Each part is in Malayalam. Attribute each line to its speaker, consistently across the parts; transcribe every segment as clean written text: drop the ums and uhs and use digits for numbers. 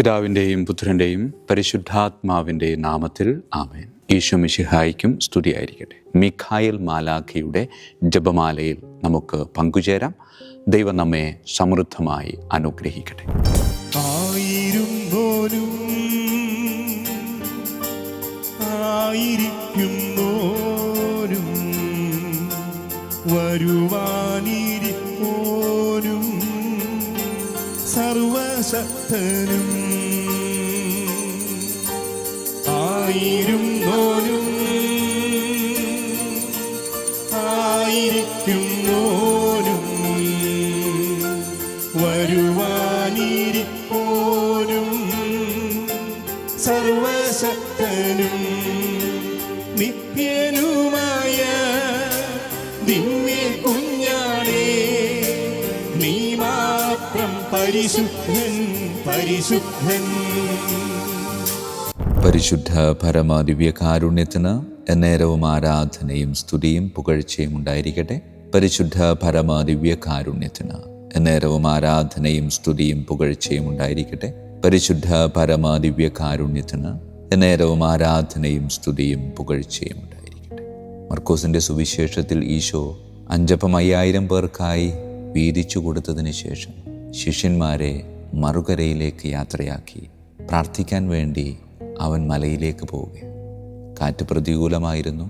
Speaker 1: പിതാവിൻ്റെയും പുത്രൻ്റെയും പരിശുദ്ധാത്മാവിൻ്റെയും നാമത്തിൽ ആമേൻ. ഈശോ മിശിഹായ്ക്കും സ്തുതിയായിരിക്കട്ടെ. മിഖായേൽ മാലാഖയുടെ ജപമാലയിൽ നമുക്ക് പങ്കുചേരാം. ദൈവം നമ്മെ സമൃദ്ധമായി അനുഗ്രഹിക്കട്ടെ.
Speaker 2: ആയിരുന്നോനും ആയിരിക്കുന്നോനും വരുവാനിരിപ്പോനും സർവശക്തനും ആയിരുന്നോനും ആയിരിക്കുന്നോനും വരുവാനിരിപ്പോനും സർവശക്തനും നിത്യനുമായ ദിവ്യ കുഞ്ഞാണേ, നീ മാത്രം പരിശുദ്ധൻ പരിശുദ്ധൻ.
Speaker 3: പരിശുദ്ധ പരമദിവ്യകാരുണ്യത്തിന് എന്നേരവും ആരാധനയും സ്തുതിയും പുകഴ്ചയും ഉണ്ടായിരിക്കട്ടെ. പരിശുദ്ധ പരമദിവ്യകാരുണ്യത്തിന് എന്നേരവും ആരാധനയും സ്തുതിയും പുകഴ്ചയും ഉണ്ടായിരിക്കട്ടെ. പരിശുദ്ധ പരമദിവ്യകാരുണ്യത്തിന് എന്നേരവും ആരാധനയും സ്തുതിയും പുകഴ്ചയും ഉണ്ടായിരിക്കട്ടെ. മർക്കോസിൻ്റെ സുവിശേഷത്തിൽ ഈശോ 5,5000 പേർക്കായി വീതിച്ചു കൊടുത്തതിന് ശേഷം ശിഷ്യന്മാരെ മറുകരയിലേക്ക് യാത്രയാക്കി പ്രാർത്ഥിക്കാൻ വേണ്ടി അവൻ മലയിലേക്ക് പോവുകയാണ്. കാറ്റ് പ്രതികൂലമായിരുന്നു.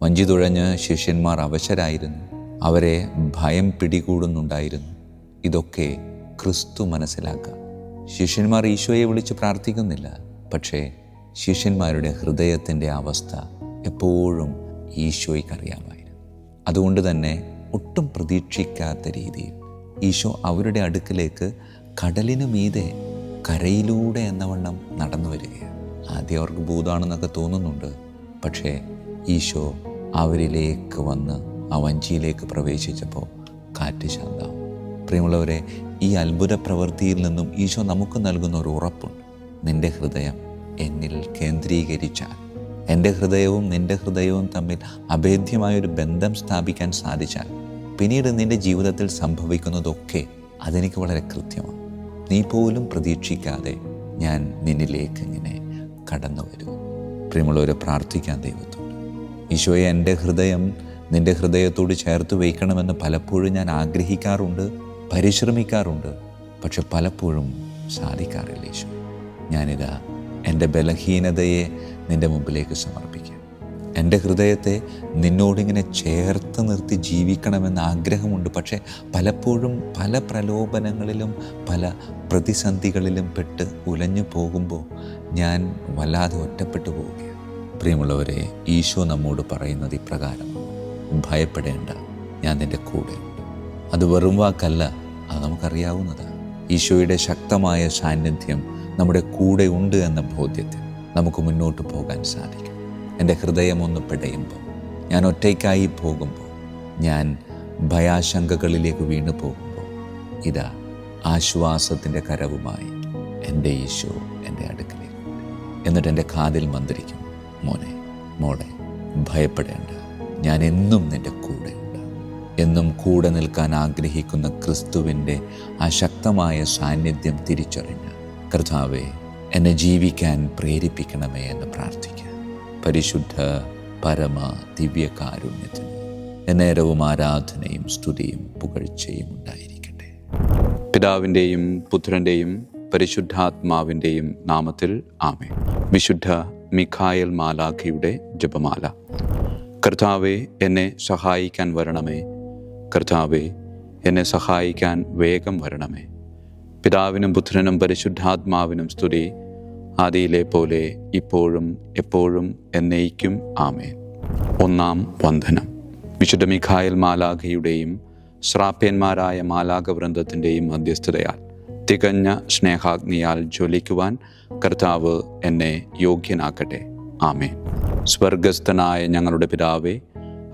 Speaker 3: വഞ്ചി തുഴഞ്ഞ് ശിഷ്യന്മാർ അവശരായിരുന്നു. അവരെ ഭയം പിടികൂടുന്നുണ്ടായിരുന്നു. ഇതൊക്കെ ക്രിസ്തു മനസ്സിലാക്കാം. ശിഷ്യന്മാർ ഈശോയെ വിളിച്ച് പ്രാർത്ഥിക്കുന്നില്ല. പക്ഷേ ശിഷ്യന്മാരുടെ ഹൃദയത്തിൻ്റെ അവസ്ഥ എപ്പോഴും ഈശോയ്ക്കറിയാമായിരുന്നു. അതുകൊണ്ട് തന്നെ ഒട്ടും പ്രതീക്ഷിക്കാത്ത രീതിയിൽ ഈശോ അവരുടെ അടുക്കിലേക്ക് കടലിനു മീതെ കരയിലൂടെ എന്നവണ്ണം നടന്നു വരികയാണ്. ആദ്യം അവർക്ക് ഭൂതാണെന്നൊക്കെ തോന്നുന്നുണ്ട്. പക്ഷേ ഈശോ അവരിലേക്ക് വന്ന് ആ വഞ്ചിയിലേക്ക് പ്രവേശിച്ചപ്പോൾ കാറ്റ് ശാന്തമാവും. പ്രിയമുള്ളവരെ, ഈ അത്ഭുത പ്രവൃത്തിയിൽ നിന്നും ഈശോ നമുക്ക് നൽകുന്ന ഒരു ഉറപ്പുണ്ട്. നിൻ്റെ ഹൃദയം എന്നിൽ കേന്ദ്രീകരിച്ചാൽ, എൻ്റെ ഹൃദയവും നിൻ്റെ ഹൃദയവും തമ്മിൽ അഭേദ്യമായൊരു ബന്ധം സ്ഥാപിക്കാൻ സാധിച്ചാൽ, പിന്നീട് നിൻ്റെ ജീവിതത്തിൽ സംഭവിക്കുന്നതൊക്കെ അതെനിക്ക് വളരെ കൃത്യമാണ്. നീ പോലും പ്രതീക്ഷിക്കാതെ ഞാൻ നിന്നിലേക്ക് ഇങ്ങനെ കടന്നു വരും. പ്രിയമുള്ളവരെ, പ്രാർത്ഥിക്കാൻ ദൈവത്തോട്. ഈശോയെ, എൻ്റെ ഹൃദയം നിൻ്റെ ഹൃദയത്തോട് ചേർത്ത് വയ്ക്കണമെന്ന് പലപ്പോഴും ഞാൻ ആഗ്രഹിക്കാറുണ്ട്, പരിശ്രമിക്കാറുണ്ട്. പക്ഷെ പലപ്പോഴും സാധിക്കാറില്ല. ഈശോ, ഞാനിതാ എൻ്റെ ബലഹീനതയെ നിൻ്റെ മുമ്പിലേക്ക് സമർപ്പിക്കാം. എൻ്റെ ഹൃദയത്തെ നിന്നോടിങ്ങനെ ചേർത്ത് നിർത്തി ജീവിക്കണമെന്ന് ആഗ്രഹമുണ്ട്. പക്ഷേ പലപ്പോഴും പല പ്രലോഭനങ്ങളിലും പല പ്രതിസന്ധികളിലും പെട്ട് ഉലഞ്ഞു പോകുമ്പോൾ ഞാൻ വല്ലാതെ ഒറ്റപ്പെട്ടു പോവുകയാണ്. പ്രിയമുള്ളവരെ, ഈശോ നമ്മോട് പറയുന്നത് ഇപ്രകാരമാണ്: ഭയപ്പെടേണ്ട, ഞാൻ നിൻ്റെ കൂടെയുണ്ട്. അത് വെറും വാക്കല്ല, അത് നമുക്കറിയാവുന്നതാണ്. ഈശോയുടെ ശക്തമായ സാന്നിധ്യം നമ്മുടെ കൂടെ ഉണ്ട് എന്ന ബോധ്യത്തിൽ നമുക്ക് മുന്നോട്ട് പോകാൻ സാധിക്കും. എൻ്റെ ഹൃദയം ഒന്ന് പിടയുമ്പോൾ, ഞാൻ ഒറ്റയ്ക്കായി പോകുമ്പോൾ, ഞാൻ ഭയാശങ്കകളിലേക്ക് വീണു പോകുമ്പോൾ, ഇതാ ആശ്വാസത്തിൻ്റെ കരവുമായി എൻ്റെ ഈശോ എൻ്റെ അടുക്കലേക്ക് എന്നിട്ട് എൻ്റെ കാതിൽ മന്ത്രിക്കും: മോനെ, മോളെ, ഭയപ്പെടേണ്ട, ഞാൻ എന്നും നിൻ്റെ കൂടെയുണ്ട്. എന്നും കൂടെ നിൽക്കാൻ ആഗ്രഹിക്കുന്ന ക്രിസ്തുവിൻ്റെ ആ ശക്തമായ സാന്നിധ്യം തിരിച്ചറിഞ്ഞ്, കർത്താവേ, എന്നെ ജീവിക്കാൻ പ്രേരിപ്പിക്കണമേ എന്ന് പ്രാർത്ഥിക്കുക. പരിശുദ്ധ പരമ ദിവ്യകാരുണ്യത്തിന് എന്നേരവും ആരാധനയും സ്തുതിയും പുകഴ്ചയും ഉണ്ടായിരിക്കട്ടെ.
Speaker 1: പിതാവിൻ്റെയും പുത്രൻ്റെയും പരിശുദ്ധാത്മാവിൻ്റെയും നാമത്തിൽ ആമേൻ. വിശുദ്ധ മിഖായേൽ മാലാഖയുടെ ജപമാല. കർത്താവേ, എന്നെ സഹായിക്കാൻ വരണമേ. കർത്താവേ, എന്നെ സഹായിക്കാൻ വേഗം വരണമേ. പിതാവിനും പുത്രനും പരിശുദ്ധാത്മാവിനും സ്തുതി, ആദിയിലെ പോലെ ഇപ്പോഴും എപ്പോഴും എന്നേക്കും ആമേൻ. ഒന്നാം വന്ദനം. വിശുദ്ധ മിഖായേൽ മാലാഖയുടെയും ശ്രാപ്യന്മാരായ മാലാഖവൃന്ദത്തിൻ്റെയും മധ്യസ്ഥതയാൽ തികഞ്ഞ സ്നേഹാഗ്നിയാൽ ജ്വലിക്കുവാൻ കർത്താവ് എന്നെ യോഗ്യനാക്കട്ടെ. ആമേൻ. സ്വർഗസ്ഥനായ ഞങ്ങളുടെ പിതാവേ,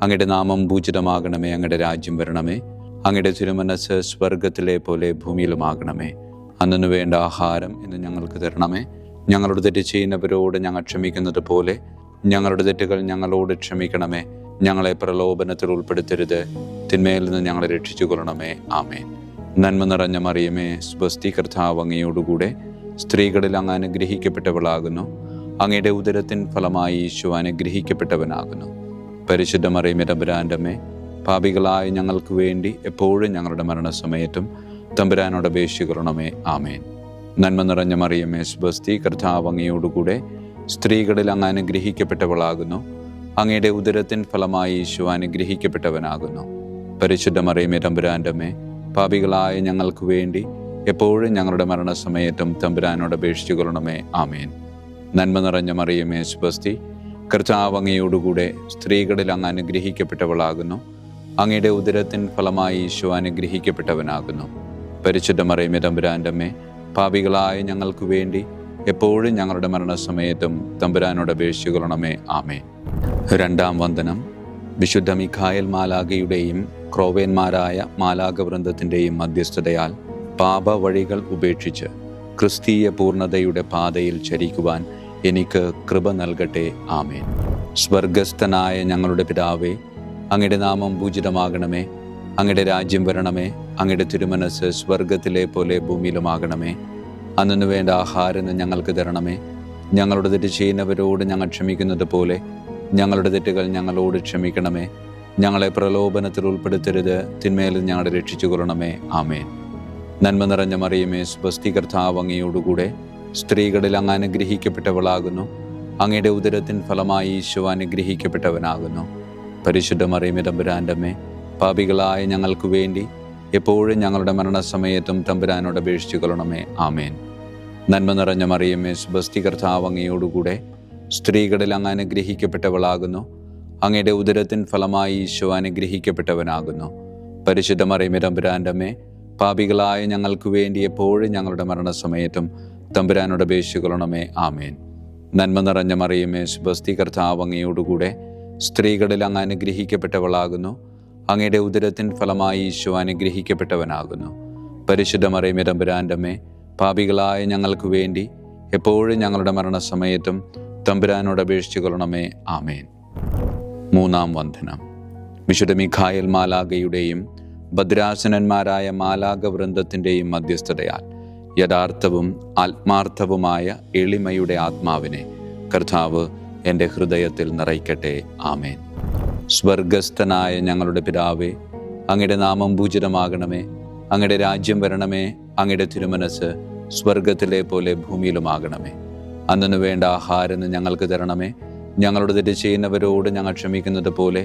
Speaker 1: അങ്ങയുടെ നാമം പൂജിതമാകണമേ. അങ്ങയുടെ രാജ്യം വരണമേ. അങ്ങയുടെ തിരുമനസ്സ് സ്വർഗത്തിലെ പോലെ ഭൂമിയിലുമാകണമേ. അന്നു വേണ്ട ആഹാരം ഇന്ന് ഞങ്ങൾക്ക് തരണമേ. ഞങ്ങളുടെ തെറ്റ് ചെയ്യുന്നവരോട് ഞങ്ങൾ ക്ഷമിക്കുന്നത് പോലെ ഞങ്ങളുടെ തെറ്റുകൾ ഞങ്ങളോട് ക്ഷമിക്കണമേ. ഞങ്ങളെ പ്രലോഭനത്തിൽ ഉൾപ്പെടുത്തരുത്, തിന്മയിൽ നിന്ന് ഞങ്ങളെ രക്ഷിച്ചു കൊള്ളണമേ. ആമേൻ. നന്മ നിറഞ്ഞ മറിയമേ, സ്വസ്തി, കർത്താവ് അങ്ങയോടുകൂടെ, സ്ത്രീകളിൽ അങ്ങ് അനുഗ്രഹിക്കപ്പെട്ടവളാകുന്നു. അങ്ങയുടെ ഉദരത്തിൻ ഫലമായി ഈശോ അനുഗ്രഹിക്കപ്പെട്ടവനാകുന്നു. പരിശുദ്ധ മറിയമേ തമ്പുരാൻ്റെ അമ്മേ, പാപികളായ ഞങ്ങൾക്ക് വേണ്ടി എപ്പോഴും ഞങ്ങളുടെ മരണസമയത്തും തമ്പുരാനോട് അപേക്ഷിക്കണമേ. ആമേൻ. നന്മ നിറഞ്ഞ മറിയമേ സ്വസ്തി, കർത്താവ് അങ്ങയോടുകൂടെ സ്ത്രീകളിൽ അങ്ങ് അനുഗ്രഹിക്കപ്പെട്ടവളാകുന്നു. അങ്ങയുടെ ഉദരത്തിൻ ഫലമായി ഈശോ അനുഗ്രഹിക്കപ്പെട്ടവനാകുന്നു. പരിശുദ്ധ മറിയമേ തമ്പുരാൻ്റെ അമ്മേ, പാപികളായ ഞങ്ങൾക്ക് വേണ്ടി എപ്പോഴും ഞങ്ങളുടെ മരണസമയത്തും തമ്പുരാനോട് അപേക്ഷിച്ചുകൊള്ളണമേ. ആമേൻ. നന്മ നിറഞ്ഞ മറിയമേ സ്വസ്തി, കർത്താവ് അങ്ങയോടുകൂടെ സ്ത്രീകളിൽ അങ്ങ് അനുഗ്രഹിക്കപ്പെട്ടവളാകുന്നു. അങ്ങയുടെ ഉദരത്തിൻ ഫലമായി ഈശോ അനുഗ്രഹിക്കപ്പെട്ടവനാകുന്നു. പരിശുദ്ധ മറിയമേ തമ്പുരാൻ്റെ അമ്മേ, പാപികളായ ഞങ്ങൾക്ക് വേണ്ടി എപ്പോഴും ഞങ്ങളുടെ മരണസമയത്തും തമ്പുരാനോട് അപേക്ഷിച്ചുകൊള്ളണമേ. ആമേൻ. രണ്ടാം വന്ദനം. വിശുദ്ധ മിഖായേൽ മാലാഖയുടെയും ക്രോവേന്മാരായ മാലാഖവൃന്ദത്തിൻ്റെയും മധ്യസ്ഥതയാൽ പാപ വഴികൾ ഉപേക്ഷിച്ച് ക്രിസ്തീയ പൂർണ്ണതയുടെ പാതയിൽ ചരിക്കുവാൻ എനിക്ക് കൃപ നൽകട്ടെ. ആമേൻ. സ്വർഗസ്ഥനായ ഞങ്ങളുടെ പിതാവേ, അങ്ങയുടെ നാമം പൂജിതമാകണമേ. അങ്ങയുടെ രാജ്യം വരണമേ. അങ്ങയുടെ തിരുമനസ് സ്വർഗത്തിലെ പോലെ ഭൂമിയിലുമാകണമേ. അന്നു വേണ്ട ആഹാരം ഞങ്ങൾക്ക് തരണമേ. ഞങ്ങളുടെ തെറ്റ് ചെയ്യുന്നവരോട് ഞങ്ങൾ ക്ഷമിക്കുന്നത് പോലെ ഞങ്ങളുടെ തെറ്റുകൾ ഞങ്ങളോട് ക്ഷമിക്കണമേ. ഞങ്ങളെ പ്രലോഭനത്തിൽ ഉൾപ്പെടുത്തരുത്, തിന്മയിൽ ഞങ്ങളെ രക്ഷിച്ചുകൊള്ളണമേ. ആമേൻ. നന്മ നിറഞ്ഞ മറിയമേ സ്വസ്തി, കർത്താവ് അങ്ങയോടുകൂടെ സ്ത്രീകളിൽ അങ്ങ് അനുഗ്രഹിക്കപ്പെട്ടവളാകുന്നു. അങ്ങയുടെ ഉദരത്തിൻ ഫലമായി ഈശോ അനുഗ്രഹിക്കപ്പെട്ടവനാകുന്നു. പരിശുദ്ധ മറിയമേ തമ്പുരാൻ്റെ അമ്മേ, പാപികളായ ഞങ്ങൾക്ക് വേണ്ടി എപ്പോഴും ഞങ്ങളുടെ മരണസമയത്തും തമ്പുരാനോട് അപേക്ഷിച്ചുകൊള്ളണമേ. ആമേൻ. നന്മ നിറഞ്ഞ മറിയമേ സ്വസ്തി, കർത്താവ് അങ്ങയോടുകൂടെ സ്ത്രീകളിൽ അങ്ങ് അനുഗ്രഹിക്കപ്പെട്ടവളാകുന്നു. അങ്ങയുടെ ഉദരത്തിൻ ഫലമായി ഈശോ അനുഗ്രഹിക്കപ്പെട്ടവനാകുന്നു. പരിശുദ്ധ മറിയമേ തമ്പുരാൻ്റെ അമ്മേ, പാപികളായ ഞങ്ങൾക്ക് വേണ്ടി എപ്പോഴും ഞങ്ങളുടെ മരണസമയത്തും തമ്പുരാനോട് അപേക്ഷിച്ചുകൊള്ളണമേ. ആമേൻ. നന്മ നിറഞ്ഞ മറിയമേ സ്വസ്തി, കർത്താവ് അങ്ങയോടുകൂടെ സ്ത്രീകളിൽ അങ്ങ് അനുഗ്രഹിക്കപ്പെട്ടവളാകുന്നു. അങ്ങയുടെ ഉദരത്തിൻ ഫലമായി ഈശോ അനുഗ്രഹിക്കപ്പെട്ടവനാകുന്നു. പരിശുദ്ധ മറിയമേ തമ്പുരാൻ്റെ അമ്മേ, പാപികളായ ഞങ്ങൾക്ക് വേണ്ടി എപ്പോഴും ഞങ്ങളുടെ മരണസമയത്തും തമ്പുരാനോട് അപേക്ഷിച്ചുകൊള്ളണമേ. ആമേൻ. മൂന്നാം വന്ദനം. വിശുദ്ധ മിഖായേൽ മാലാഖയുടെയും ഭദ്രാസനന്മാരായ മാലാഖവൃന്ദത്തിൻ്റെയും മധ്യസ്ഥതയാൽ യഥാർത്ഥവും ആത്മാർത്ഥവുമായ എളിമയുടെ ആത്മാവിനെ കർത്താവ് എൻ്റെ ഹൃദയത്തിൽ നിറയ്ക്കട്ടെ. ആമേൻ. സ്വർഗസ്ഥനായ ഞങ്ങളുടെ പിതാവേ, അങ്ങയുടെ നാമം പൂജിതമാകണമേ. അങ്ങയുടെ രാജ്യം വരണമേ. അങ്ങയുടെ തിരുമനസ് സ്വർഗത്തിലെ പോലെ ഭൂമിയിലുമാകണമേ. അന്നു വേണ്ട ആഹാരം ഞങ്ങൾക്ക് തരണമേ. ഞങ്ങളുടെ തെറ്റ് ചെയ്യുന്നവരോട് ഞങ്ങൾ ക്ഷമിക്കുന്നത് പോലെ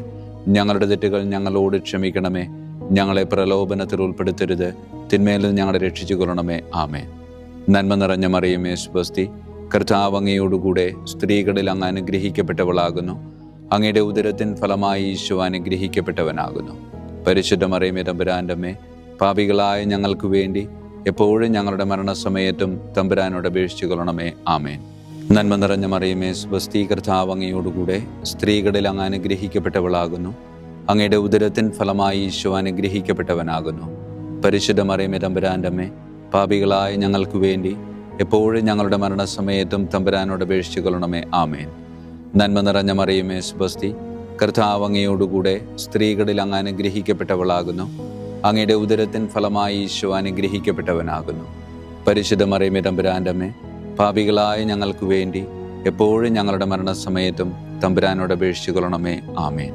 Speaker 1: ഞങ്ങളുടെ തെറ്റുകൾ ഞങ്ങളോട് ക്ഷമിക്കണമേ. ഞങ്ങളെ പ്രലോഭനത്തിൽ ഉൾപ്പെടുത്തരുത്, തിന്മയിൽ നിന്ന് ഞങ്ങളെ രക്ഷിച്ചുകൊള്ളണമേ. ആമേൻ. നന്മ നിറഞ്ഞ മറിയമേ സ്വസ്തി, കർത്താവ് അങ്ങയോടുകൂടെ സ്ത്രീകളിൽ അങ്ങ് അനുഗ്രഹിക്കപ്പെട്ടവളാകുന്നു. അങ്ങയുടെ ഉദരത്തിൻ ഫലമായി ഈശോ അനുഗ്രഹിക്കപ്പെട്ടവനാകുന്നു. പരിശുദ്ധ മറിയമേ തമ്പുരാൻ്റെ അമ്മേ, പാപികളായ ഞങ്ങൾക്ക് വേണ്ടി എപ്പോഴും ഞങ്ങളുടെ മരണസമയത്തും തമ്പുരാനോട് അപേക്ഷിച്ചുകൊള്ളണമേ. ആമേൻ. നന്മ നിറഞ്ഞ മറിയമേ സ്വസ്തി, കർത്താവ് അങ്ങയോടുകൂടെ സ്ത്രീകളിൽ അങ്ങ് അനുഗ്രഹിക്കപ്പെട്ടവളാകുന്നു. അങ്ങയുടെ ഉദരത്തിൻ ഫലമായി ഈശോ അനുഗ്രഹിക്കപ്പെട്ടവനാകുന്നു. പരിശുദ്ധ മറിയമേ തമ്പുരാൻ്റെ അമ്മേ, പാപികളായ ഞങ്ങൾക്ക് വേണ്ടി എപ്പോഴും ഞങ്ങളുടെ മരണസമയത്തും തമ്പുരാനോട് അപേക്ഷിച്ചുകൊള്ളണമേ. ആമേൻ. നന്മ നിറഞ്ഞ മറിയമേ സ്വസ്തി, കർത്താവ് അങ്ങയോടുകൂടെ സ്ത്രീകളിൽ അങ്ങ് അനുഗ്രഹിക്കപ്പെട്ടവളാകുന്നു. അങ്ങയുടെ ഉദരത്തിൻ ഫലമായി ഈശോ അനുഗ്രഹിക്കപ്പെട്ടവനാകുന്നു. പരിശുദ്ധ മറിയമേ തമ്പുരാൻ്റെ അമ്മേ, പാപികളായ ഞങ്ങൾക്ക് വേണ്ടി എപ്പോഴും ഞങ്ങളുടെ മരണസമയത്തും തമ്പുരാനോട് അപേക്ഷിച്ചുകൊള്ളണമേ. ആമേൻ.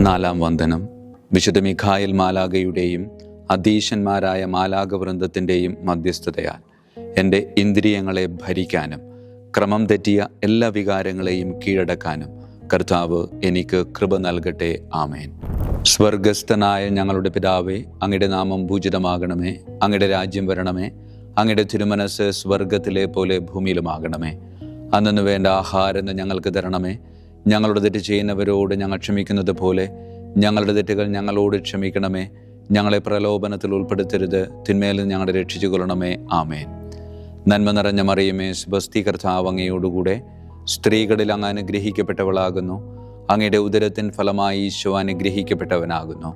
Speaker 1: നാലാം വന്ദനം. വിശുദ്ധ മിഖായേൽ മാലാഖയുടെയും അധീശന്മാരായ മാലാഖവൃന്ദത്തിൻ്റെയും മധ്യസ്ഥതയാൽ എൻ്റെ ഇന്ദ്രിയങ്ങളെ ഭരിക്കാനും ക്രമം തെറ്റിയ എല്ലാ വികാരങ്ങളെയും കീഴടക്കാനും കർത്താവ് എനിക്ക് കൃപ നൽകട്ടെ. ആമേൻ. സ്വർഗസ്ഥനായ ഞങ്ങളുടെ പിതാവേ, അങ്ങയുടെ നാമം പൂജിതമാകണമേ. അങ്ങയുടെ രാജ്യം വരണമേ. അങ്ങയുടെ തിരുമനസ് സ്വർഗത്തിലെ പോലെ ഭൂമിയിലുമാകണമേ. അന്നു വേണ്ട ആഹാരം ഞങ്ങൾക്ക് തരണമേ. ഞങ്ങളുടെ തെറ്റ് ചെയ്യുന്നവരോട് ഞങ്ങൾ ക്ഷമിക്കുന്നത് പോലെ ഞങ്ങളുടെ തെറ്റുകൾ ഞങ്ങളോട് ക്ഷമിക്കണമേ. ഞങ്ങളെ പ്രലോഭനത്തിൽ ഉൾപ്പെടുത്തരുത്, തിന്മയിൽ നിന്ന് ഞങ്ങളെ രക്ഷിച്ചുകൊള്ളണമേ. ആമേൻ. നന്മ നിറഞ്ഞ മറിയമേ സ്വസ്തി, കർത്താവ് അങ്ങയോടുകൂടെ സ്ത്രീകളിൽ അങ്ങ് അനുഗ്രഹിക്കപ്പെട്ടവളാകുന്നു. അങ്ങയുടെ ഉദരത്തിൻ ഫലമായി ഈശോ അനുഗ്രഹിക്കപ്പെട്ടവനാകുന്നു.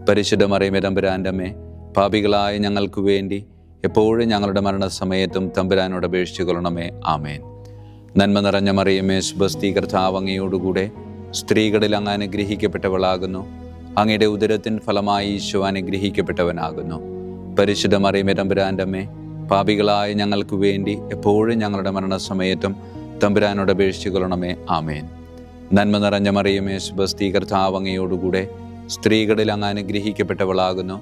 Speaker 1: പരിശുദ്ധ മറിയമേ തമ്പുരാൻ്റെ അമ്മേ, പാപികളായ ഞങ്ങൾക്ക് വേണ്ടി എപ്പോഴും ഞങ്ങളുടെ മരണസമയത്തും തമ്പുരാനോട് അപേക്ഷിച്ചുകൊള്ളണമേ. ആമേൻ. നന്മ നിറഞ്ഞ മറിയമേ സ്വസ്തി, കർത്താവ് അങ്ങയോടുകൂടെ സ്ത്രീകളിൽ അങ്ങ് അനുഗ്രഹിക്കപ്പെട്ടവളാകുന്നു. അങ്ങയുടെ ഉദരത്തിൻ ഫലമായി ഈശോ അനുഗ്രഹിക്കപ്പെട്ടവനാകുന്നു. പരിശുദ്ധ മറിയമേ തമ്പുരാൻ്റെ അമ്മേ, പാപികളായ ഞങ്ങൾക്ക് വേണ്ടി എപ്പോഴും ഞങ്ങളുടെ മരണസമയത്തും തമ്പുരാനോട് അപേക്ഷിച്ചു കൊള്ളണമേ. ആമേൻ. നന്മ നിറഞ്ഞ മറിയമേ, സുബസ്തി, കർത്താവ് അങ്ങയോടുകൂടെ സ്ത്രീകളിൽ അങ്ങ് അനുഗ്രഹിക്കപ്പെട്ടവളാകുന്നു.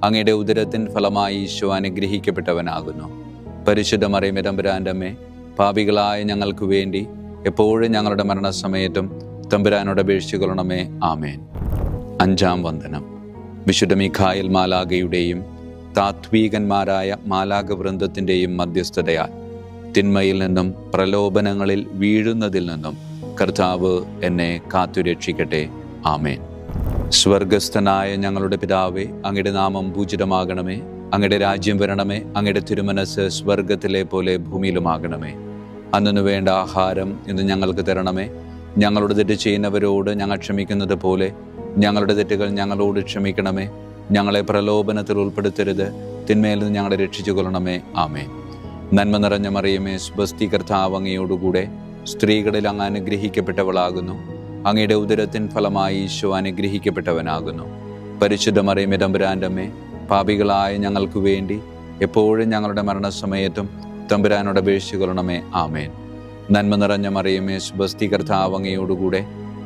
Speaker 1: അങ്ങയുടെ ഉദരത്തിൻ ഫലമായി ഈശോ അനുഗ്രഹിക്കപ്പെട്ടവനാകുന്നു. പരിശുദ്ധ മറിയമേ, തമ്പുരാൻ്റെ അമ്മേ, പാപികളായ ഞങ്ങൾക്ക് വേണ്ടി എപ്പോഴും ഞങ്ങളുടെ മരണസമയത്തും തമ്പുരാനോട് അപേക്ഷിച്ചു കൊള്ളണമേ. ആമേൻ. അഞ്ചാം വന്ദനം. വിശുദ്ധ മിഖായേൽ മാലാഖയുടെയും താത്വീകന്മാരായ മാലാഖവൃന്ദത്തിൻ്റെയും മധ്യസ്ഥതയാൽ തിന്മയിൽ നിന്നും പ്രലോഭനങ്ങളിൽ വീഴുന്നതിൽ നിന്നും കർത്താവ് എന്നെ കാത്തുരക്ഷിക്കട്ടെ. ആമേൻ. സ്വർഗസ്ഥനായ ഞങ്ങളുടെ പിതാവേ, അങ്ങയുടെ നാമം പൂജിതമാകണമേ. അങ്ങയുടെ രാജ്യം വരണമേ. അങ്ങയുടെ തിരുമനസ് സ്വർഗത്തിലെ പോലെ ഭൂമിയിലുമാകണമേ. അന്നു വേണ്ട ആഹാരം ഇന്ന് ഞങ്ങൾക്ക് തരണമേ. ഞങ്ങളോട് തെറ്റ് ചെയ്യുന്നവരോട് ഞങ്ങൾ ക്ഷമിക്കുന്നത് പോലെ ഞങ്ങളുടെ തെറ്റുകൾ ഞങ്ങളോട് ക്ഷമിക്കണമേ. ഞങ്ങളെ പ്രലോഭനത്തിൽ ഉൾപ്പെടുത്തരുത്, തിന്മയിൽ നിന്ന് ഞങ്ങളെ രക്ഷിച്ചു കൊള്ളണമേ. ആമേൻ. നന്മ നിറഞ്ഞ മറിയമേ, സുബസ്തി, കർത്താവ് അങ്ങയോടുകൂടെ സ്ത്രീകളിൽ അങ്ങ് അനുഗ്രഹിക്കപ്പെട്ടവളാകുന്നു. അങ്ങയുടെ ഉദരത്തിൻ ഫലമായി ഈശോ അനുഗ്രഹിക്കപ്പെട്ടവനാകുന്നു. പരിശുദ്ധ മറിയമേ, തമ്പുരാൻ്റെ അമ്മേ, പാപികളായ ഞങ്ങൾക്ക് വേണ്ടി എപ്പോഴും ഞങ്ങളുടെ മരണസമയത്തും തമ്പുരാനോട് അപേക്ഷിച്ചു കൊള്ളണമേ. ആമേൻ. നന്മ നിറഞ്ഞ മറിയമേ, സുബസ്തി, കർത്താവ് അങ്ങയോടുകൂടെ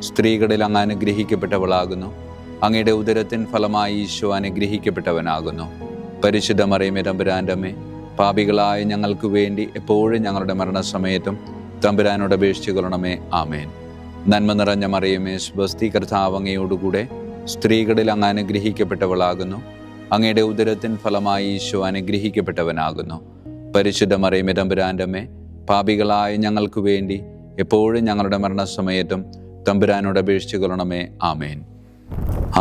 Speaker 1: സ്ത്രീകളിൽ അങ്ങ് അനുഗ്രഹിക്കപ്പെട്ടവളാകുന്നു. അങ്ങയുടെ ഉദരത്തിൻ ഫലമായി ഈശോ അനുഗ്രഹിക്കപ്പെട്ടവനാകുന്നു. പരിശുദ്ധ മറിയമേ, തമ്പുരാൻ്റെ അമ്മേ, പാപികളായ ഞങ്ങൾക്ക് വേണ്ടി എപ്പോഴും ഞങ്ങളുടെ മരണസമയത്തും തമ്പുരാനോട് അപേക്ഷിച്ചു കൊള്ളണമേ. ആമേൻ. നന്മ നിറഞ്ഞ മറിയമേ, സുബസ്തി, കർത്താവ് അങ്ങയോടുകൂടെ സ്ത്രീകളിൽ അങ്ങ് അനുഗ്രഹിക്കപ്പെട്ടവളാകുന്നു. അങ്ങയുടെ ഉദരത്തിൻ ഫലമായി ഈശോ അനുഗ്രഹിക്കപ്പെട്ടവനാകുന്നു. പരിശുദ്ധ മറിയമേ, തമ്പുരാൻ്റെ അമ്മേ, പാപികളായ ഞങ്ങൾക്ക് വേണ്ടി എപ്പോഴും ഞങ്ങളുടെ മരണസമയത്തും തമ്പുരാനോട് അപേക്ഷിച്ചു കൊള്ളണമേ. ആമേൻ.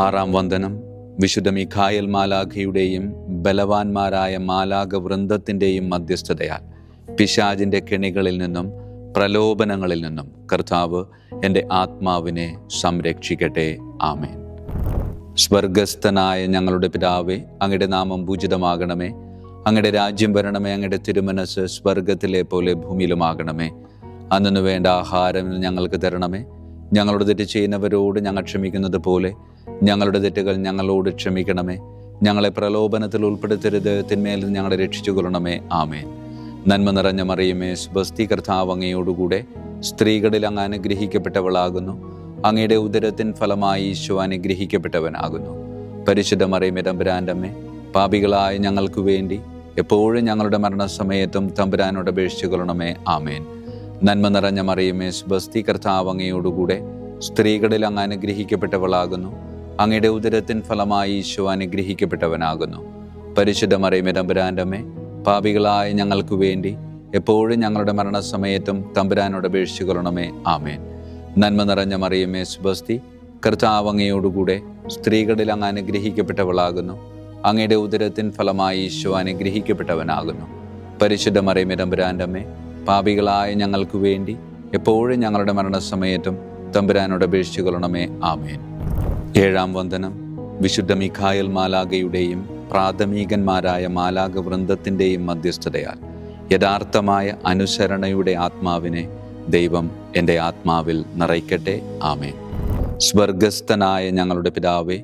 Speaker 1: ആറാം വന്ദനം. വിശുദ്ധ മിഖായേൽ മാലാഖയുടെയും ബലവാന്മാരായ മാലാഖവൃന്ദത്തിൻ്റെയും മധ്യസ്ഥതയാൽ പിശാചിൻ്റെ കെണികളിൽ നിന്നും പ്രലോഭനങ്ങളിൽ നിന്നും കർത്താവ് എൻ്റെ ആത്മാവിനെ സംരക്ഷിക്കട്ടെ. ആമേൻ. സ്വർഗസ്ഥനായ ഞങ്ങളുടെ പിതാവേ, അങ്ങയുടെ നാമം പൂജിതമാകണമേ. അങ്ങയുടെ രാജ്യം വരണമേ. അങ്ങയുടെ തിരുമനസ് സ്വർഗത്തിലെ പോലെ ഭൂമിയിലുമാകണമേ. അന്നു വേണ്ട ആഹാരം ഞങ്ങൾക്ക് തരണമേ. ഞങ്ങളോട് തെറ്റ് ചെയ്യുന്നവരോട് ഞങ്ങൾ ക്ഷമിക്കുന്നത് പോലെ ഞങ്ങളുടെ തെറ്റുകൾ ഞങ്ങളോട് ക്ഷമിക്കണമേ. ഞങ്ങളെ പ്രലോഭനത്തിൽ ഉൾപ്പെടുത്തരുത്, തിന്മയിൽ നിന്ന് ഞങ്ങളെ രക്ഷിച്ചു കൊള്ളണമേ. ആമേൻ. നന്മ നിറഞ്ഞ മറിയമേ, സുബസ്തി, കർത്താവ് അങ്ങയോടുകൂടെ സ്ത്രീകളിൽ അങ്ങ് അനുഗ്രഹിക്കപ്പെട്ടവളാകുന്നു. അങ്ങയുടെ ഉദരത്തിൻ ഫലമായി ഈശോ അനുഗ്രഹിക്കപ്പെട്ടവനാകുന്നു. പരിശുദ്ധ മറിയമേ, തമ്പുരാൻ്റെ അമ്മേ, പാപികളായ ഞങ്ങൾക്ക് വേണ്ടി എപ്പോഴും ഞങ്ങളുടെ മരണസമയത്തും തമ്പുരാനോട് അപേക്ഷിച്ചു കൊള്ളണമേ. ആമേൻ. നന്മ നിറഞ്ഞ മറിയമേ, സുബസ്തി, കർത്താവ് അങ്ങയോടുകൂടെ സ്ത്രീകളിൽ അങ്ങ് അനുഗ്രഹിക്കപ്പെട്ടവളാകുന്നു. അങ്ങയുടെ ഉദരത്തിൻ ഫലമായി ഈശോ അനുഗ്രഹിക്കപ്പെട്ടവനാകുന്നു. പരിശുദ്ധ മറിയമേ, തമ്പുരാൻ്റെ അമ്മേ, പാപികളായ ഞങ്ങൾക്ക് വേണ്ടി എപ്പോഴും ഞങ്ങളുടെ മരണസമയത്തും തമ്പുരാനോട് അപേക്ഷിച്ചു കൊള്ളണമേ. ആമേൻ. നന്മ നിറഞ്ഞ മറിയമേ, സുബസ്തി, കർത്താവ് അങ്ങയോടുകൂടെ സ്ത്രീകളിൽ അങ്ങ് അനുഗ്രഹിക്കപ്പെട്ടവളാകുന്നു. അങ്ങയുടെ ഉദരത്തിൻ ഫലമായി ഈശോ അനുഗ്രഹിക്കപ്പെട്ടവനാകുന്നു. പരിശുദ്ധ മറിയമേ, തമ്പുരാൻ്റെ അമ്മേ, പാപികളായ ഞങ്ങൾക്ക് വേണ്ടി എപ്പോഴും ഞങ്ങളുടെ മരണസമയത്തും തമ്പുരാനോട് അപേക്ഷിച്ചു കൊള്ളണമേ. ആമേൻ. ഏഴാം വന്ദനം. വിശുദ്ധ മിഖായേൽ മാലാഖയുടെയും പ്രാഥമികന്മാരായ മാലാഖവൃന്ദത്തിൻ്റെയും മധ്യസ്ഥതയാൽ യഥാർത്ഥമായ അനുസരണയുടെ ആത്മാവിനെ ദൈവം എൻ്റെ ആത്മാവിൽ നിറയ്ക്കട്ടെ. ആമേൻ. സ്വർഗസ്ഥനായ ഞങ്ങളുടെ പിതാവേ,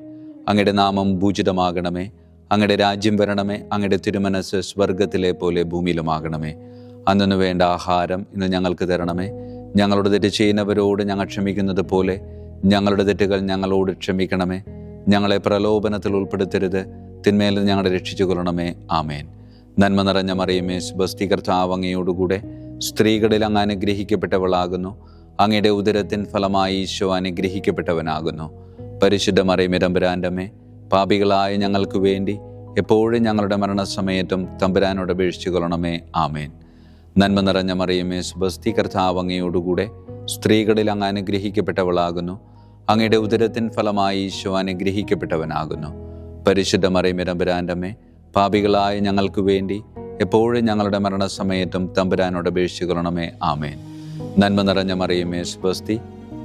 Speaker 1: അങ്ങയുടെ നാമം പൂജിതമാകണമേ. അങ്ങയുടെ രാജ്യം വരണമേ. അങ്ങയുടെ തിരുമനസ് സ്വർഗത്തിലെ പോലെ ഭൂമിയിലുമാകണമേ. അന്നു വേണ്ട ആഹാരം ഇന്ന് ഞങ്ങൾക്ക് തരണമേ. ഞങ്ങളോട് തെറ്റ് ചെയ്യുന്നവരോട് ഞങ്ങൾ ക്ഷമിക്കുന്നത് പോലെ ഞങ്ങളുടെ തെറ്റുകൾ ഞങ്ങളോട് ക്ഷമിക്കണമേ. ഞങ്ങളെ പ്രലോഭനത്തിൽ ഉൾപ്പെടുത്തരുത്, തിന്മയിൽ നിന്ന് ഞങ്ങളെ രക്ഷിച്ചു കൊള്ളണമേ. ആമേൻ. നന്മ നിറഞ്ഞ മറിയമേ, സുബസ്തി, കർത്താവ് അങ്ങയോടുകൂടെ സ്ത്രീകളിൽ അങ്ങ് അനുഗ്രഹിക്കപ്പെട്ടവളാകുന്നു. അങ്ങയുടെ ഉദരത്തിൻ ഫലമായി ഈശോ അനുഗ്രഹിക്കപ്പെട്ടവനാകുന്നു. പരിശുദ്ധ മറിയമേ, തമ്പുരാൻ്റെ അമ്മേ, പാപികളായ ഞങ്ങൾക്ക് വേണ്ടി എപ്പോഴും ഞങ്ങളുടെ മരണസമയത്തും തമ്പുരാനോട് അപേക്ഷിച്ചു കൊള്ളണമേ. ആമേൻ. നന്മ നിറഞ്ഞ മറിയമേ, സുബസ്തി, കർത്താവ് അങ്ങയോടുകൂടെ സ്ത്രീകളിൽ അങ്ങ് അനുഗ്രഹിക്കപ്പെട്ടവളാകുന്നു. അങ്ങയുടെ ഉദരത്തിൻ ഫലമായി ഈശോ അനുഗ്രഹിക്കപ്പെട്ടവനാകുന്നു. പരിശുദ്ധ മറിയമേ, തമ്പുരാൻ്റെ അമ്മേ, പാപികളായ ഞങ്ങൾക്ക് വേണ്ടി എപ്പോഴും ഞങ്ങളുടെ മരണസമയത്തും തമ്പുരാനോട് അപേക്ഷിച്ചു കൊള്ളണമേ. ആമേൻ. നന്മ നിറഞ്ഞ മറിയമേ, സുബസ്തി,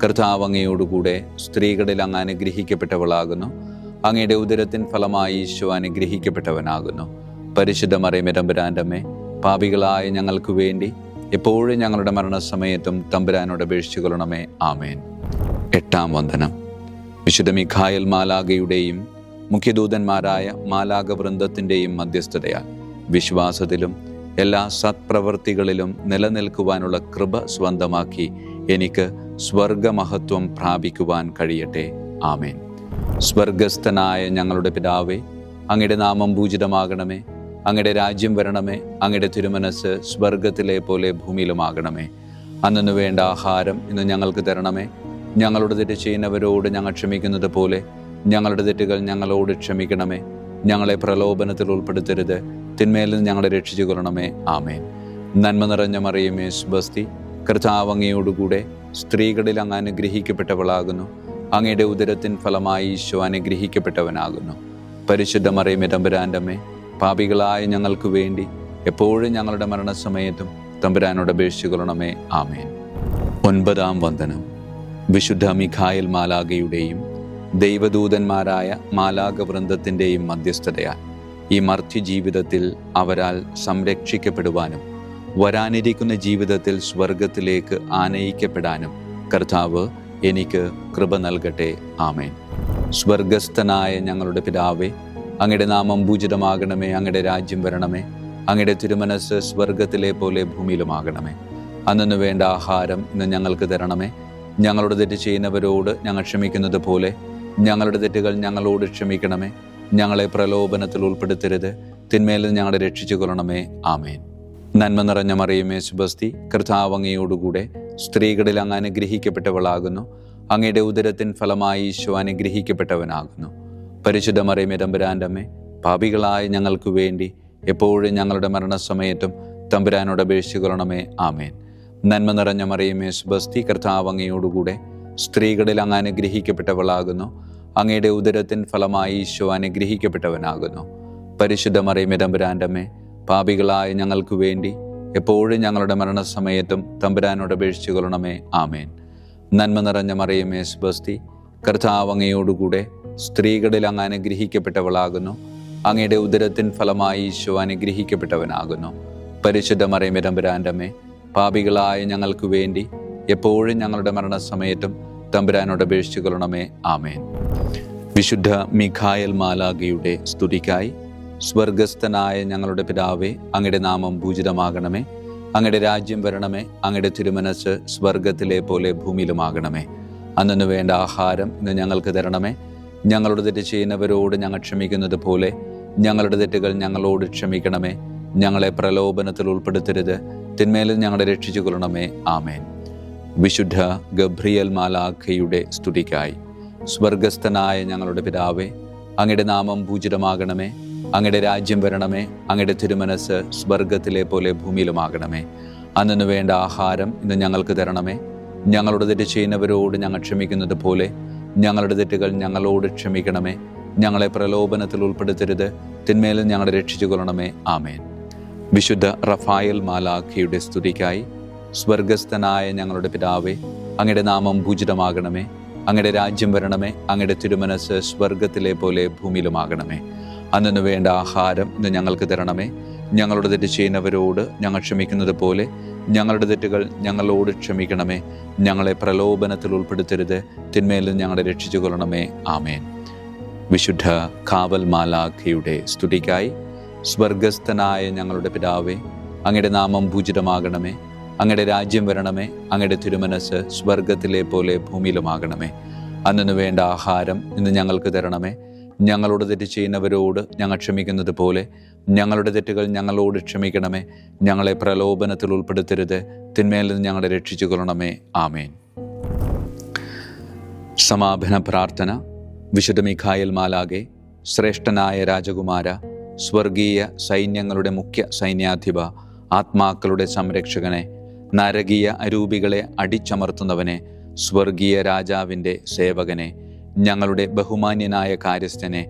Speaker 1: കർത്താവ് അങ്ങയോടുകൂടെ സ്ത്രീകളിൽ അങ്ങ് അനുഗ്രഹിക്കപ്പെട്ടവളാകുന്നു. അങ്ങയുടെ ഉദരത്തിൻ ഫലമായി ഈശോ അനുഗ്രഹിക്കപ്പെട്ടവനാകുന്നു. പരിശുദ്ധ മറിയമേ, തമ്പുരാൻ്റെ അമ്മേ, പാപികളായ ഞങ്ങൾക്ക് വേണ്ടി എപ്പോഴും ഞങ്ങളുടെ മരണസമയത്തും തമ്പുരാനോട് അപേക്ഷിച്ചു കൊള്ളണമേ. ആമേൻ. എട്ടാം വന്ദനം. വിശുദ്ധ മിഖായേൽ മാലാഖയുടെയും മുഖ്യദൂതന്മാരായ മാലാഖവൃന്ദത്തിൻ്റെയും മധ്യസ്ഥതയാൽ വിശ്വാസത്തിലും എല്ലാ സത്പ്രവൃത്തികളിലും നിലനിൽക്കുവാനുള്ള കൃപ സ്വന്തമാക്കി എനിക്ക് സ്വർഗമഹത്വം പ്രാപിക്കുവാൻ കഴിയട്ടെ. ആമേൻ. സ്വർഗസ്ഥനായ ഞങ്ങളുടെ പിതാവേ, അങ്ങയുടെ നാമം പൂജിതമാകണമേ. അങ്ങയുടെ രാജ്യം വരണമേ. അങ്ങയുടെ തിരുമനസ് സ്വർഗത്തിലെ പോലെ ഭൂമിയിലുമാകണമേ. അന്നു വേണ്ട ആഹാരം ഇന്ന് ഞങ്ങൾക്ക് തരണമേ. ഞങ്ങളുടെ തെറ്റ് ചെയ്യുന്നവരോട് ഞങ്ങൾ ക്ഷമിക്കുന്നത് പോലെ ഞങ്ങളുടെ തെറ്റുകൾ ഞങ്ങളോട് ക്ഷമിക്കണമേ. ഞങ്ങളെ പ്രലോഭനത്തിൽ ഉൾപ്പെടുത്തരുത്, തിന്മയിൽ നിന്ന് ഞങ്ങളെ രക്ഷിച്ചു കൊള്ളണമേ. ആമേൻ. നന്മ നിറഞ്ഞ മറിയമേ, സ്വസ്തി, കർത്താവ് അങ്ങയോടുകൂടെ സ്ത്രീകളിൽ അങ്ങ് അനുഗ്രഹിക്കപ്പെട്ടവളാകുന്നു. അങ്ങയുടെ ഉദരത്തിൻ ഫലമായി ഈശോ അനുഗ്രഹിക്കപ്പെട്ടവനാകുന്നു. പരിശുദ്ധ മറിയമേ, തമ്പുരാൻ്റെ അമ്മേ, പാപികളായ ഞങ്ങൾക്ക് വേണ്ടി എപ്പോഴും ഞങ്ങളുടെ മരണസമയത്തും തമ്പുരാനോട് അപേക്ഷിച്ചു കൊള്ളണമേ. ആമേൻ. 9-ാം വന്ദനം. വിശുദ്ധ മിഖായേൽ മാലാഖയുടെയും ദൈവദൂതന്മാരായ മാലാഖ വൃന്ദത്തിൻ്റെയും മധ്യസ്ഥതയാൽ ഈ മർത്യ ജീവിതത്തിൽ അവരാൽ സംരക്ഷിക്കപ്പെടുവാനും വരാനിരിക്കുന്ന ജീവിതത്തിൽ സ്വർഗത്തിലേക്ക് ആനയിക്കപ്പെടാനും കർത്താവ് എനിക്ക് കൃപ നൽകട്ടെ. ആമേൻ. സ്വർഗസ്ഥനായ ഞങ്ങളുടെ പിതാവേ, അങ്ങയുടെ നാമം പൂജിതമാകണമേ. അങ്ങയുടെ രാജ്യം വരണമേ. അങ്ങയുടെ തിരുമനസ് സ്വർഗത്തിലെ പോലെ ഭൂമിയിലുമാകണമേ. അന്നു വേണ്ട ആഹാരം ഇന്ന് ഞങ്ങൾക്ക് തരണമേ. ഞങ്ങളുടെ തെറ്റ് ചെയ്യുന്നവരോട് ഞങ്ങൾ ക്ഷമിക്കുന്നത് പോലെ ഞങ്ങളുടെ തെറ്റുകൾ ഞങ്ങളോട് ക്ഷമിക്കണമേ. ഞങ്ങളെ പ്രലോഭനത്തിൽ ഉൾപ്പെടുത്തരുത്, തിന്മയിൽ നിന്ന് ഞങ്ങളെ രക്ഷിച്ചു കൊള്ളണമേ. ആമേൻ. നന്മ നിറഞ്ഞ മറിയമേ, സ്വസ്തി, കർത്താവ് അങ്ങയോടുകൂടെ സ്ത്രീകളിൽ അങ്ങ് അനുഗ്രഹിക്കപ്പെട്ടവളാകുന്നു. അങ്ങയുടെ ഉദരത്തിൻ ഫലമായി ഈശോ അനുഗ്രഹിക്കപ്പെട്ടവനാകുന്നു. പരിശുദ്ധ മറിയമേ, തമ്പുരാൻ്റെ അമ്മേ, പാപികളായ ഞങ്ങൾക്ക് വേണ്ടി എപ്പോഴും ഞങ്ങളുടെ മരണസമയത്തും തമ്പുരാനോട് അപേക്ഷിച്ചു കൊള്ളണമേ. ആമേൻ. നന്മ നിറഞ്ഞ മറിയമേ, സ്വസ്തി, കർത്താവ് അങ്ങയോടുകൂടെ സ്ത്രീകളിൽ അങ്ങ് അനുഗ്രഹിക്കപ്പെട്ടവളാകുന്നു. അങ്ങയുടെ ഉദരത്തിൻ ഫലമായി ഈശോ അനുഗ്രഹിക്കപ്പെട്ടവനാകുന്നു. പരിശുദ്ധ മറിയമേ, തമ്പുരാൻ്റെ അമ്മേ, പാപികളായ ഞങ്ങൾക്ക് വേണ്ടി എപ്പോഴും ഞങ്ങളുടെ മരണസമയത്തും തമ്പുരാനോട് അപേക്ഷിച്ചു കൊള്ളണമേ. ആമേൻ. നന്മ നിറഞ്ഞ മറിയമേ, സ്വസ്തി, കർത്താവ് അങ്ങയോടുകൂടെ സ്ത്രീകളിൽ അങ്ങ് അനുഗ്രഹിക്കപ്പെട്ടവളാകുന്നു. അങ്ങയുടെ ഉദരത്തിൻ ഫലമായി ഈശോ അനുഗ്രഹിക്കപ്പെട്ടവനാകുന്നു. പരിശുദ്ധ മറിയമേ, തമ്പുരാൻ്റെ അമ്മേ, പാപികളായ ഞങ്ങൾക്ക് വേണ്ടി എപ്പോഴും ഞങ്ങളുടെ മരണസമയത്തും തമ്പുരാനോട് അപേക്ഷിച്ചു കൊള്ളണമേ. ആമേൻ. വിശുദ്ധ മിഖായേൽ മാലാഖയുടെ സ്തുതിക്കായി. സ്വർഗസ്ഥനായ ഞങ്ങളുടെ പിതാവേ, അങ്ങയുടെ നാമം പൂജിതമാകണമേ. അങ്ങയുടെ രാജ്യം വരണമേ. അങ്ങയുടെ തിരുമനസ് സ്വർഗത്തിലെ പോലെ ഭൂമിയിലുമാകണമേ. അന്നു വേണ്ട ആഹാരം ഇന്ന് ഞങ്ങൾക്ക് തരണമേ. ഞങ്ങളുടെ തെറ്റ് ചെയ്യുന്നവരോട് ഞങ്ങൾ ക്ഷമിക്കുന്നത് പോലെ ഞങ്ങളുടെ തെറ്റുകൾ ഞങ്ങളോട് ക്ഷമിക്കണമേ. ഞങ്ങളെ പ്രലോഭനത്തിൽ ഉൾപ്പെടുത്തരുത്, തിന്മയിൽ ഞങ്ങളെ രക്ഷിച്ചു കൊള്ളണമേ. ആമേൻ. വിശുദ്ധ ഗബ്രിയേൽ മാലാഖയുടെ സ്തുതിക്കായി. സ്വർഗസ്ഥനായ ഞങ്ങളുടെ പിതാവേ, അങ്ങയുടെ നാമം പൂജിതമാകണമേ. അങ്ങയുടെ രാജ്യം വരണമേ. അങ്ങയുടെ തിരുമനസ് സ്വർഗത്തിലെ പോലെ ഭൂമിയിലുമാകണമേ. അന്നു വേണ്ട ആഹാരം ഇന്ന് ഞങ്ങൾക്ക് തരണമേ. ഞങ്ങളുടെ തെറ്റ് ചെയ്യുന്നവരോട് ഞങ്ങൾ ക്ഷമിക്കുന്നത് പോലെ ഞങ്ങളുടെ തെറ്റുകൾ ഞങ്ങളോട് ക്ഷമിക്കണമേ. ഞങ്ങളെ പ്രലോഭനത്തിൽ ഉൾപ്പെടുത്തരുത്, തിന്മയിൽ ഞങ്ങളെ രക്ഷിച്ചു കൊള്ളണമേ. ആമേൻ. വിശുദ്ധ റഫായേൽ മാലാഖയുടെ സ്തുതിക്കായി. സ്വർഗസ്ഥനായ ഞങ്ങളുടെ പിതാവേ, അങ്ങയുടെ നാമം പൂജിതമാകണമേ. അങ്ങയുടെ രാജ്യം വരണമേ. അങ്ങയുടെ തിരുമനസ് സ്വർഗത്തിലെ പോലെ ഭൂമിയിലുമാകണമേ. അന്നു വേണ്ട ആഹാരം ഇന്ന് ഞങ്ങൾക്ക് തരണമേ. ഞങ്ങളുടെ തെറ്റ് ചെയ്യുന്നവരോട് ഞങ്ങൾ ക്ഷമിക്കുന്നത് പോലെ ഞങ്ങളുടെ തെറ്റുകൾ ഞങ്ങളോട് ക്ഷമിക്കണമേ. ഞങ്ങളെ പ്രലോഭനത്തിൽ ഉൾപ്പെടുത്തരുത്, തിന്മയിൽ നിന്ന് ഞങ്ങളെ രക്ഷിച്ചു കൊള്ളണമേ. ആമേൻ. വിശുദ്ധ കാവൽ മാലാഖയുടെ സ്തുതിക്കായി. സ്വർഗസ്ഥനായ ഞങ്ങളുടെ പിതാവേ, അങ്ങയുടെ നാമം പൂജിതമാകണമേ. അങ്ങയുടെ രാജ്യം വരണമേ. അങ്ങയുടെ തിരുമനസ് സ്വർഗത്തിലെ പോലെ ഭൂമിയിലുമാകണമേ. അന്നു വേണ്ട ആഹാരം ഇന്ന് ഞങ്ങൾക്ക് തരണമേ. ഞങ്ങളോട് തെറ്റ് ചെയ്യുന്നവരോട് ഞങ്ങൾ ക്ഷമിക്കുന്നത് പോലെ ഞങ്ങളുടെ തെറ്റുകൾ ഞങ്ങളോട് ക്ഷമിക്കണമേ. ഞങ്ങളെ പ്രലോഭനത്തിൽ ഉൾപ്പെടുത്തരുത്, തിന്മയിൽ നിന്ന് ഞങ്ങളെ രക്ഷിച്ചു കൊള്ളണമേ. ആമേൻ. സമാപന പ്രാർത്ഥന. വിശുദ്ധ മിഖായേൽ മാലാഖേ, ശ്രേഷ്ഠനായ രാജകുമാര, സ്വർഗീയ സൈന്യങ്ങളുടെ മുഖ്യ സൈന്യാധിപ, ആത്മാക്കളുടെ സംരക്ഷകനെ, നരകീയ അരൂപികളെ അടിച്ചമർത്തുന്നവനെ, സ്വർഗീയ രാജാവിൻ്റെ സേവകനെ, ഞങ്ങളുടെ ബഹുമാന്യനായ കാര്യസ്ഥനെ,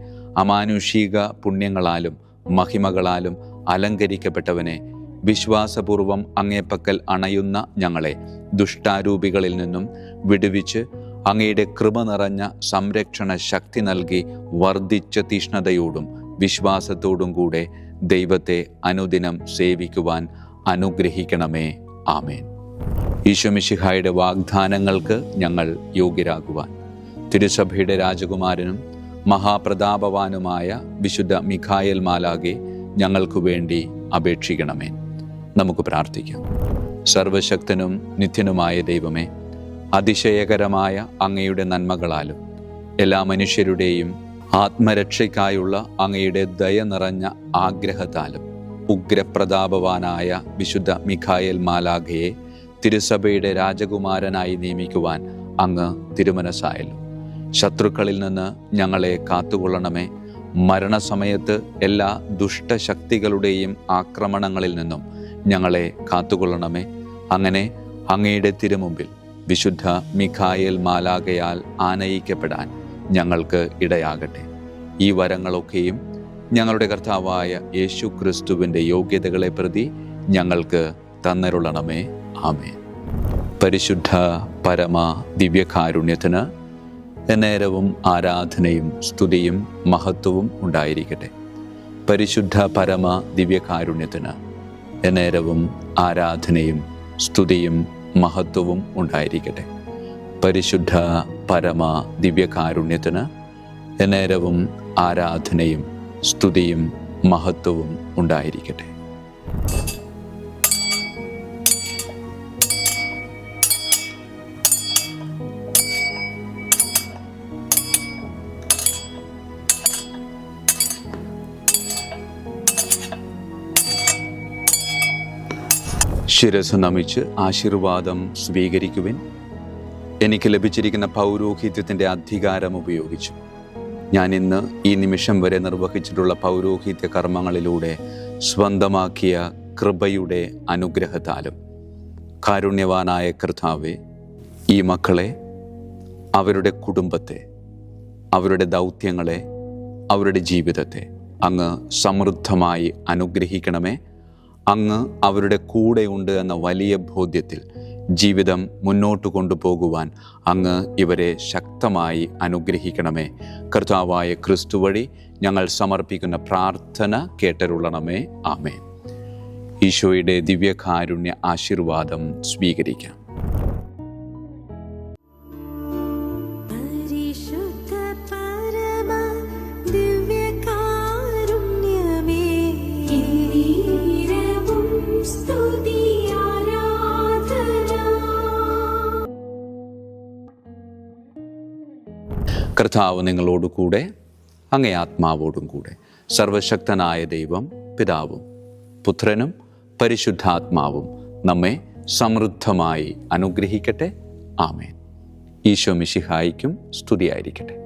Speaker 1: അമാനുഷിക പുണ്യങ്ങളാലും മഹിമകളാലും അലങ്കരിക്കപ്പെട്ടവനെ, വിശ്വാസപൂർവം അങ്ങേപ്പക്കൽ അണയുന്ന ഞങ്ങളെ ദുഷ്ടാരൂപികളിൽ നിന്നും വിടുവിച്ച് അങ്ങയുടെ കൃപ നിറഞ്ഞ സംരക്ഷണ ശക്തി നൽകി വർദ്ധിച്ച തീഷ്ണതയോടും വിശ്വാസത്തോടും കൂടെ ദൈവത്തെ അനുദിനം സേവിക്കുവാൻ അനുഗ്രഹിക്കണമേ. ആമേൻ. ഈശോ മിശിഹായുടെ വാഗ്ദാനങ്ങൾക്ക് ഞങ്ങൾ യോഗ്യരാകുവാൻ തിരുസഭയുടെ രാജകുമാരനും മഹാപ്രതാപവാനുമായ വിശുദ്ധ മിഖായേൽ മാലാഖേ, ഞങ്ങൾക്കു വേണ്ടി അപേക്ഷിക്കണമേ. നമുക്ക് പ്രാർത്ഥിക്കാം. സർവശക്തനും നിത്യനുമായ ദൈവമേ, അതിശയകരമായ അങ്ങയുടെ നന്മകളാലും എല്ലാ മനുഷ്യരുടെയും ആത്മരക്ഷയ്ക്കായുള്ള അങ്ങയുടെ ദയ നിറഞ്ഞ ആഗ്രഹത്താലും ഉഗ്രപ്രതാപവാനായ വിശുദ്ധ മിഖായേൽ മാലാഖയെ തിരുസഭയുടെ രാജകുമാരനായി നിയമിക്കുവാൻ അങ്ങ് തിരുമനസ്സായല്ലോ. ശത്രുക്കളിൽ നിന്ന് ഞങ്ങളെ കാത്തുകൊള്ളണമേ. മരണസമയത്ത് എല്ലാ ദുഷ്ടശക്തികളുടെയും ആക്രമണങ്ങളിൽ നിന്നും ഞങ്ങളെ കാത്തുകൊള്ളണമേ. അങ്ങനെ അങ്ങയുടെ തിരുമുമ്പിൽ വിശുദ്ധ മിഖായേൽ മാലാഖയാൽ ആനയിക്കപ്പെടാൻ ഞങ്ങൾക്ക് ഇടയാകട്ടെ. ഈ വരങ്ങളൊക്കെയും ഞങ്ങളുടെ കർത്താവായ യേശു ക്രിസ്തുവിൻ്റെ യോഗ്യതകളെ പ്രതി ഞങ്ങൾക്ക് തന്നരുളണമേ. ആമേൻ. പരിശുദ്ധ പരമ ദിവ്യകാരുണ്യത്തിന് എന്നേരവും ആരാധനയും സ്തുതിയും മഹത്വവും ഉണ്ടായിരിക്കട്ടെ. പരിശുദ്ധ പരമ ദിവ്യകാരുണ്യത്തിന് എന്നേരവും ആരാധനയും സ്തുതിയും മഹത്വവും ഉണ്ടായിരിക്കട്ടെ. പരിശുദ്ധ പരമ ദിവ്യകാരുണ്യത്തിന് എന്നേരവും ആരാധനയും സ്തുതിയും മഹത്വവും ഉണ്ടായിരിക്കട്ടെ. ശിരസ് നമിച്ച് ആശീർവാദം സ്വീകരിക്കുവിൻ. എനിക്ക് ലഭിച്ചിരിക്കുന്ന പൗരോഹിത്യത്തിൻ്റെ അധികാരം ഉപയോഗിച്ചു ഞാൻ ഇന്ന് ഈ നിമിഷം വരെ നിർവഹിച്ചിട്ടുള്ള പൗരോഹിത്യ കർമ്മങ്ങളിലൂടെ സ്വന്തമാക്കിയ കൃപയുടെ അനുഗ്രഹത്താലും കാരുണ്യവാനായ കർത്താവേ, ഈ മക്കളെ, അവരുടെ കുടുംബത്തെ, അവരുടെ ദൗത്യങ്ങളെ, അവരുടെ ജീവിതത്തെ അങ്ങ് സമൃദ്ധമായി അനുഗ്രഹിക്കണമേ. അങ്ങ് അവരുടെ കൂടെയുണ്ട് എന്ന വലിയ ബോധ്യത്തിൽ ജീവിതം മുന്നോട്ട് കൊണ്ടുപോകുവാൻ അങ്ങ് ഇവരെ ശക്തമായി അനുഗ്രഹിക്കണമേ. കർത്താവായ ക്രിസ്തു വഴി ഞങ്ങൾ സമർപ്പിക്കുന്ന പ്രാർത്ഥന കേട്ടരുളണമേ. ആമേൻ. ഈശോയുടെ ദിവ്യകാരുണ്യ ആശീർവാദം സ്വീകരിക്കാം. കർത്താവ് നിങ്ങളോടുകൂടെ, അങ്ങേ ആത്മാവോടും കൂടെ. സർവശക്തനായ ദൈവം പിതാവും പുത്രനും പരിശുദ്ധാത്മാവും നമ്മെ സമൃദ്ധമായി അനുഗ്രഹിക്കട്ടെ. ആമേൻ. ഈശോ മിശിഹായിക്കും സ്തുതിയായിരിക്കട്ടെ.